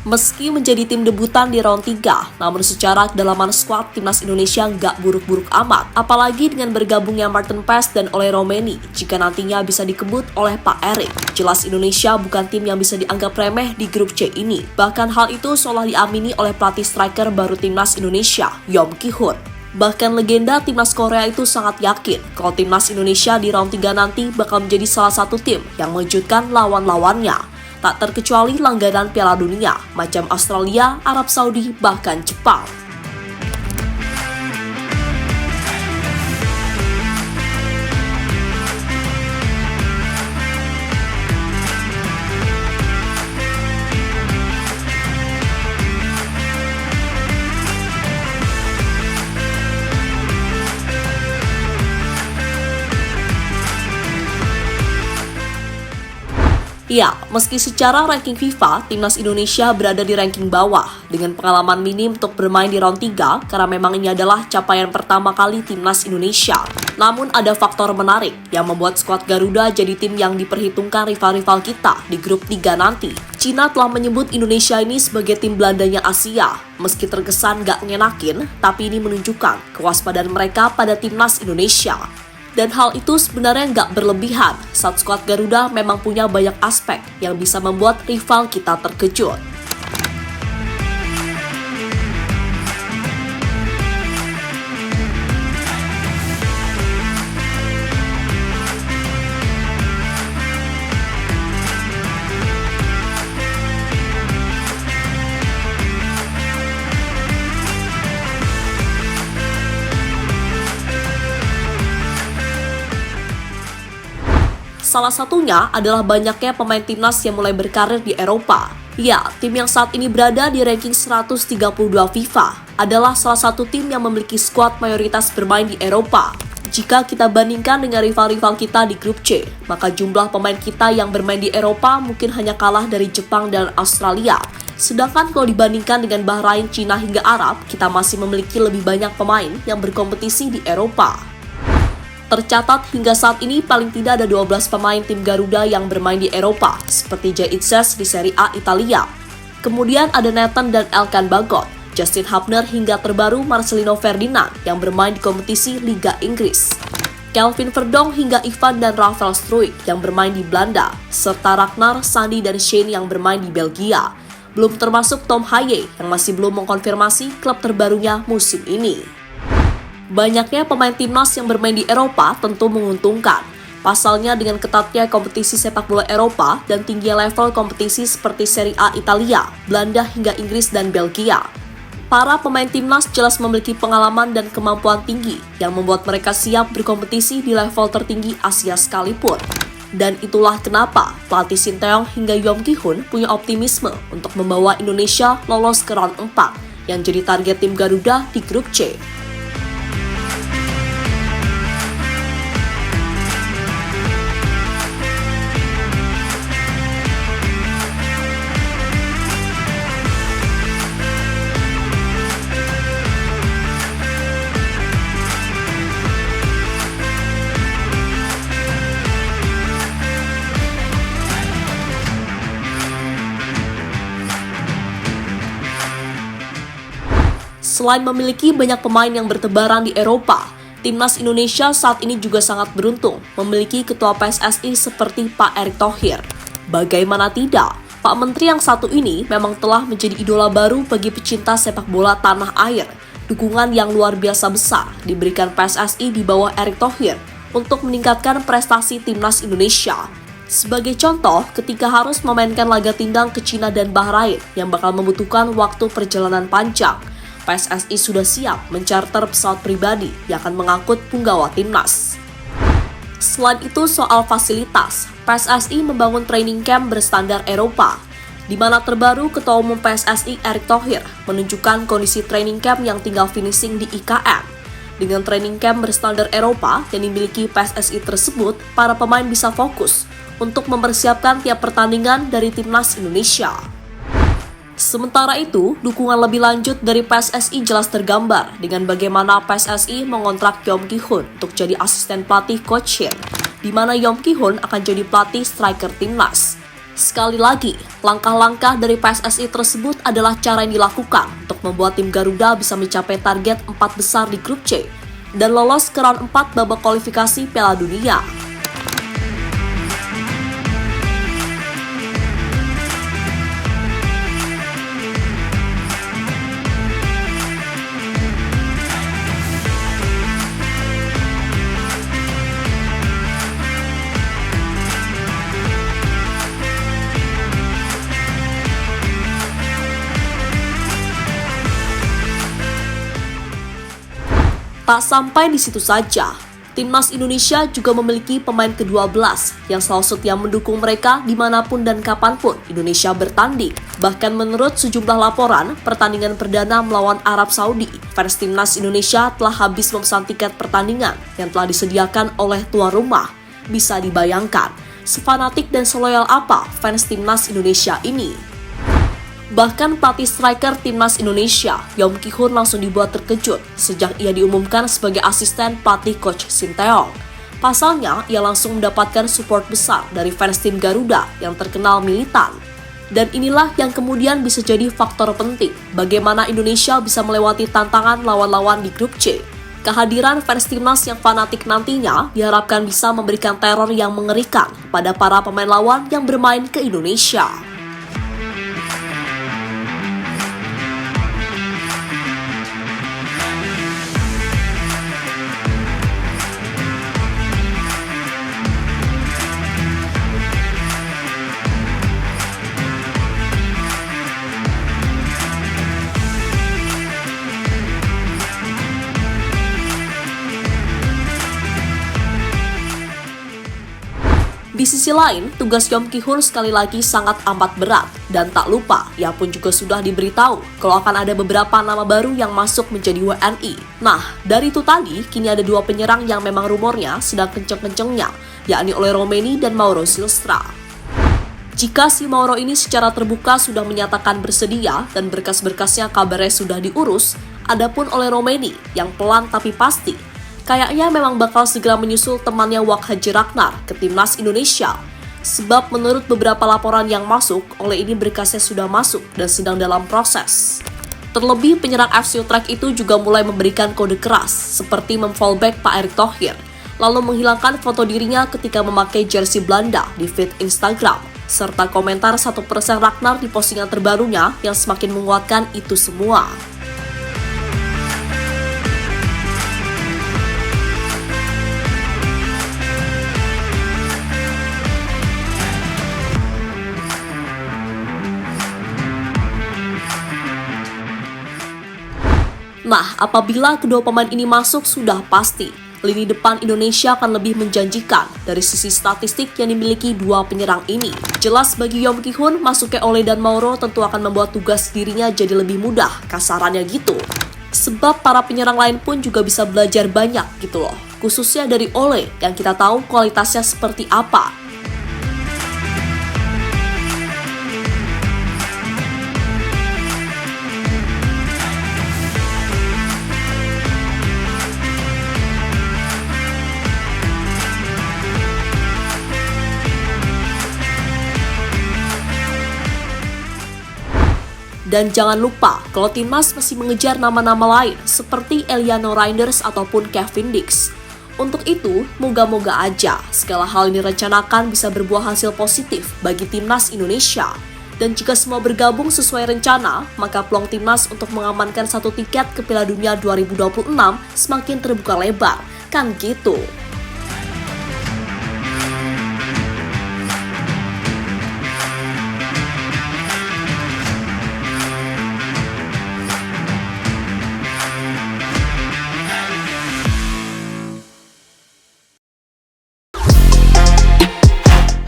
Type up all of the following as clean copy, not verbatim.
Meski menjadi tim debutan di round 3, namun secara kedalaman skuad timnas Indonesia nggak buruk-buruk amat. Apalagi dengan bergabungnya Martin Paes dan Ole Roumanie jika nantinya bisa dikebut oleh Pak Erik. Jelas Indonesia bukan tim yang bisa dianggap remeh di grup C ini. Bahkan hal itu seolah diamini oleh pelatih striker baru timnas Indonesia, Yom Ki-hun. Bahkan legenda timnas Korea itu sangat yakin kalau timnas Indonesia di round 3 nanti bakal menjadi salah satu tim yang mengejutkan lawan-lawannya. Tak terkecuali langganan Piala Dunia, macam Australia, Arab Saudi, bahkan Jepang. Ya, meski secara ranking FIFA, timnas Indonesia berada di ranking bawah dengan pengalaman minim untuk bermain di round 3 karena memang ini adalah capaian pertama kali timnas Indonesia. Namun ada faktor menarik yang membuat skuad Garuda jadi tim yang diperhitungkan rival-rival kita di grup 3 nanti. Cina telah menyebut Indonesia ini sebagai tim Belandanya Asia. Meski terkesan gak ngenakin, tapi ini menunjukkan kewaspadaan mereka pada timnas Indonesia. Dan hal itu sebenarnya nggak berlebihan saat skuad Garuda memang punya banyak aspek yang bisa membuat rival kita terkejut. Salah satunya adalah banyaknya pemain timnas yang mulai berkarir di Eropa. Ya, tim yang saat ini berada di ranking 132 FIFA adalah salah satu tim yang memiliki skuad mayoritas bermain di Eropa. Jika kita bandingkan dengan rival-rival kita di grup C, maka jumlah pemain kita yang bermain di Eropa mungkin hanya kalah dari Jepang dan Australia. Sedangkan kalau dibandingkan dengan Bahrain, Cina hingga Arab, kita masih memiliki lebih banyak pemain yang berkompetisi di Eropa. Tercatat hingga saat ini paling tidak ada 12 pemain tim Garuda yang bermain di Eropa, seperti Jay Itzes di Serie A Italia. Kemudian ada Nathan dan Elkan Bagot, Justin Hubner hingga terbaru Marcelino Ferdinand yang bermain di kompetisi Liga Inggris. Kelvin Verdonk hingga Ivan dan Rafael Struijk yang bermain di Belanda, serta Ragnar, Sandy dan Shane yang bermain di Belgia. Belum termasuk Tom Haye yang masih belum mengkonfirmasi klub terbarunya musim ini. Banyaknya pemain timnas yang bermain di Eropa tentu menguntungkan. Pasalnya dengan ketatnya kompetisi sepak bola Eropa dan tingginya level kompetisi seperti Serie A Italia, Belanda hingga Inggris dan Belgia. Para pemain timnas jelas memiliki pengalaman dan kemampuan tinggi yang membuat mereka siap berkompetisi di level tertinggi Asia sekalipun. Dan itulah kenapa pelatih Sinteyong hingga Yom Ki-hun punya optimisme untuk membawa Indonesia lolos ke round 4 yang jadi target tim Garuda di grup C. Selain memiliki banyak pemain yang bertebaran di Eropa, timnas Indonesia saat ini juga sangat beruntung memiliki ketua PSSI seperti Pak Erick Thohir. Bagaimana tidak, Pak Menteri yang satu ini memang telah menjadi idola baru bagi pecinta sepak bola tanah air. Dukungan yang luar biasa besar diberikan PSSI di bawah Erick Thohir untuk meningkatkan prestasi timnas Indonesia. Sebagai contoh, ketika harus memainkan laga tindang ke Cina dan Bahrain yang bakal membutuhkan waktu perjalanan panjang, PSSI sudah siap mencarter pesawat pribadi yang akan mengangkut punggawa timnas. Selain itu soal fasilitas, PSSI membangun training camp berstandar Eropa, di mana terbaru Ketua Umum PSSI Erick Thohir menunjukkan kondisi training camp yang tinggal finishing di IKN. Dengan training camp berstandar Eropa yang dimiliki PSSI tersebut, para pemain bisa fokus untuk mempersiapkan tiap pertandingan dari timnas Indonesia. Sementara itu, dukungan lebih lanjut dari PSSI jelas tergambar dengan bagaimana PSSI mengontrak Yom Ki-hun untuk jadi asisten pelatih Coach Shin, di mana Yom Ki-hun akan jadi pelatih striker timnas. Sekali lagi, langkah-langkah dari PSSI tersebut adalah cara yang dilakukan untuk membuat tim Garuda bisa mencapai target 4 besar di grup C dan lolos ke round 4 babak kualifikasi Piala Dunia. Tak sampai di situ saja, Timnas Indonesia juga memiliki pemain ke-12 yang selalu setia mendukung mereka dimanapun dan kapanpun Indonesia bertanding. Bahkan menurut sejumlah laporan, pertandingan perdana melawan Arab Saudi, fans Timnas Indonesia telah habis memesan tiket pertandingan yang telah disediakan oleh tuan rumah. Bisa dibayangkan, sefanatik dan seloyal apa fans Timnas Indonesia ini. Bahkan pelatih striker Timnas Indonesia, Yom Ki-hun langsung dibuat terkejut sejak ia diumumkan sebagai asisten pelatih Coach Sinteyong. Pasalnya, ia langsung mendapatkan support besar dari fans tim Garuda yang terkenal militan. Dan inilah yang kemudian bisa jadi faktor penting bagaimana Indonesia bisa melewati tantangan lawan-lawan di grup C. Kehadiran fans Timnas yang fanatik nantinya diharapkan bisa memberikan teror yang mengerikan pada para pemain lawan yang bermain ke Indonesia. Di sisi lain, tugas Yom Ki-hun sekali lagi sangat amat berat. Dan tak lupa, ia pun juga sudah diberitahu kalau akan ada beberapa nama baru yang masuk menjadi WNI. Nah, dari itu tadi, kini ada 2 penyerang yang memang rumornya sedang kenceng-kencengnya, yakni oleh Romeni dan Mauro Silstra. Jika si Mauro ini secara terbuka sudah menyatakan bersedia dan berkas-berkasnya kabarnya sudah diurus, adapun oleh Romeni yang pelan tapi pasti, kayaknya memang bakal segera menyusul temannya Wak Haji Raknar ke Timnas Indonesia. Sebab menurut beberapa laporan yang masuk, oleh ini berkasnya sudah masuk dan sedang dalam proses. Terlebih penyerang FC Utrecht itu juga mulai memberikan kode keras, seperti memfallback Pak Erick Thohir, lalu menghilangkan foto dirinya ketika memakai jersey Belanda di feed Instagram, serta komentar 1% Raknar di postingan terbarunya yang semakin menguatkan itu semua. Nah, apabila kedua pemain ini masuk sudah pasti, lini depan Indonesia akan lebih menjanjikan dari sisi statistik yang dimiliki 2 penyerang ini. Jelas bagi Yom Ki-hun, masuknya Ole dan Mauro tentu akan membuat tugas dirinya jadi lebih mudah, kasarannya gitu. Sebab para penyerang lain pun juga bisa belajar banyak gitu loh, khususnya dari Ole yang kita tahu kualitasnya seperti apa. Dan jangan lupa, kalau Timnas masih mengejar nama-nama lain seperti Eliano Reinders ataupun Kevin Dix. Untuk itu, moga-moga aja segala hal ini rencanakan bisa berbuah hasil positif bagi Timnas Indonesia. Dan jika semua bergabung sesuai rencana, maka peluang Timnas untuk mengamankan 1 tiket ke Piala Dunia 2026 semakin terbuka lebar. Kan gitu.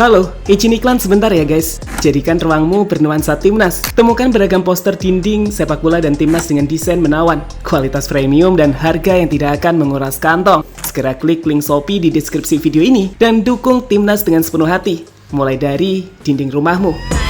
Halo, izin iklan sebentar ya guys. Jadikan ruangmu bernuansa Timnas. Temukan beragam poster dinding, sepak bola dan Timnas dengan desain menawan, kualitas premium dan harga yang tidak akan menguras kantong. Segera klik link Shopee di deskripsi video ini dan dukung Timnas dengan sepenuh hati. Mulai dari dinding rumahmu.